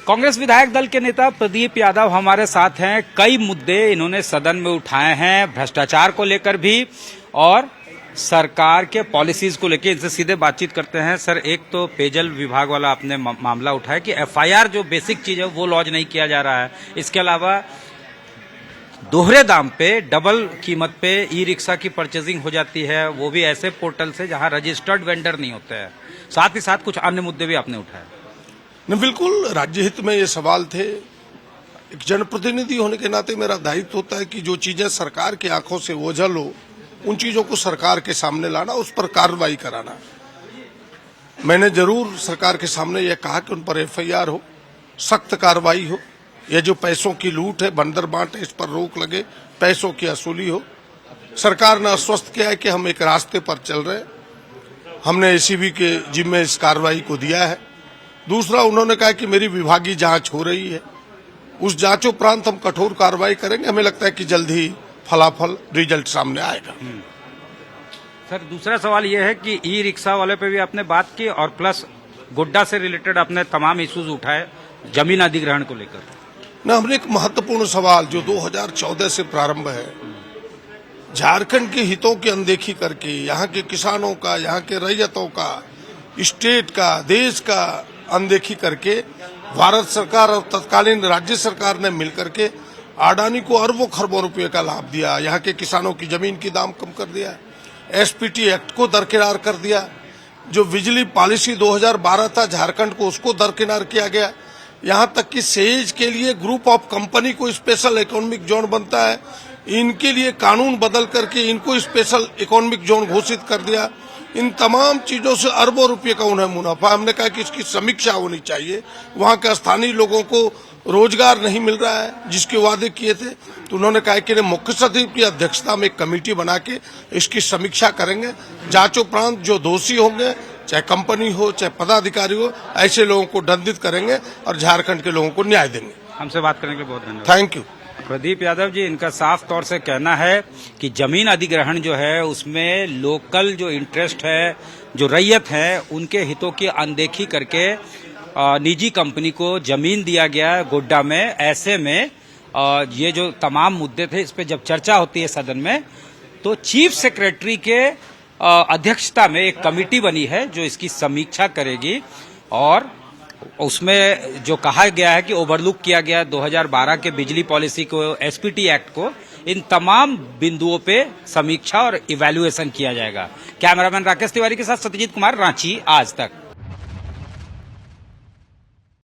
कांग्रेस विधायक दल के नेता प्रदीप यादव हमारे साथ हैं। कई मुद्दे इन्होंने सदन में उठाए हैं, भ्रष्टाचार को लेकर भी और सरकार के पॉलिसीज को लेकर। इनसे सीधे बातचीत करते हैं। सर, एक तो पेयजल विभाग वाला आपने मामला उठाया कि एफआईआर जो बेसिक चीज है वो लॉन्च नहीं किया जा रहा है। इसके अलावा दोहरे दाम पे, डबल कीमत पे ई रिक्शा की परचेजिंग हो जाती है, वो भी ऐसे पोर्टल से जहां रजिस्टर्ड वेंडर नहीं होते हैं। साथ ही साथ कुछ अन्य मुद्दे भी आपने उठाए। नहीं, बिल्कुल राज्य हित में ये सवाल थे। एक जनप्रतिनिधि होने के नाते मेरा दायित्व होता है कि जो चीजें सरकार की आंखों से ओझल हो उन चीजों को सरकार के सामने लाना, उस पर कार्रवाई कराना। मैंने जरूर सरकार के सामने यह कहा कि उन पर एफआईआर हो, सख्त कार्रवाई हो। यह जो पैसों की लूट है, बंदर बांट है, इस पर रोक लगे, पैसों की वसूली हो। सरकार ने आश्वस्त किया है कि हम एक रास्ते पर चल रहे हैं। हमने एसीबी के जिम्मे इस कार्रवाई को दिया है। दूसरा, उन्होंने कहा कि मेरी विभागीय जांच हो रही है, उस जांचोपरांत हम कठोर कार्रवाई करेंगे। हमें लगता है कि जल्द ही फलाफल रिजल्ट सामने आएगा। सर, दूसरा सवाल यह है कि ई रिक्शा वाले पे भी आपने बात की और प्लस गोड्डा से रिलेटेड आपने तमाम इश्यूज उठाए जमीन अधिग्रहण को लेकर। न, हमने एक महत्वपूर्ण सवाल जो 2014 से प्रारंभ है, झारखंड के हितों की अनदेखी करके यहाँ के किसानों का, यहाँ के रैयतों का, स्टेट का, देश का अनदेखी करके भारत सरकार और तत्कालीन राज्य सरकार ने मिलकर के अडानी को अरबों खरबों रुपए का लाभ दिया। यहाँ के किसानों की जमीन की दाम कम कर दिया, एसपीटी एक्ट को दरकिनार कर दिया। जो बिजली पॉलिसी 2012 था झारखंड को, उसको दरकिनार किया गया। यहाँ तक कि सेज के लिए ग्रुप ऑफ कंपनी को स्पेशल इकोनॉमिक जोन बनता है, इनके लिए कानून बदल करके इनको स्पेशल इकोनॉमिक जोन घोषित कर दिया। इन तमाम चीजों से अरबों रुपए का उन्हें मुनाफा। हमने कहा कि इसकी समीक्षा होनी चाहिए। वहां के स्थानीय लोगों को रोजगार नहीं मिल रहा है जिसके वादे किए थे, तो उन्होंने कहा कि मुख्य सचिव की अध्यक्षता में एक कमेटी बना के इसकी समीक्षा करेंगे। जांचोपरांत जो दोषी होंगे, चाहे कंपनी हो चाहे पदाधिकारी हो, ऐसे लोगों को दंडित करेंगे और झारखंड के लोगों को न्याय देंगे। हमसे बात करने के लिए बहुत धन्यवाद। Thank you. प्रदीप यादव जी, इनका साफ तौर से कहना है कि जमीन अधिग्रहण जो है उसमें लोकल जो इंटरेस्ट है, जो रैयत है, उनके हितों की अनदेखी करके निजी कंपनी को जमीन दिया गया है गोड्डा में। ऐसे में ये जो तमाम मुद्दे थे, इस पे जब चर्चा होती है सदन में, तो चीफ सेक्रेटरी के अध्यक्षता में एक कमेटी बनी है जो इसकी समीक्षा करेगी और उसमें जो कहा गया है कि ओवरलुक किया गया 2012 के बिजली पॉलिसी को, एसपीटी एक्ट को, इन तमाम बिंदुओं पे समीक्षा और इवैल्यूएशन किया जाएगा। कैमरामैन राकेश तिवारी के साथ सत्यजीत कुमार, रांची, आज तक।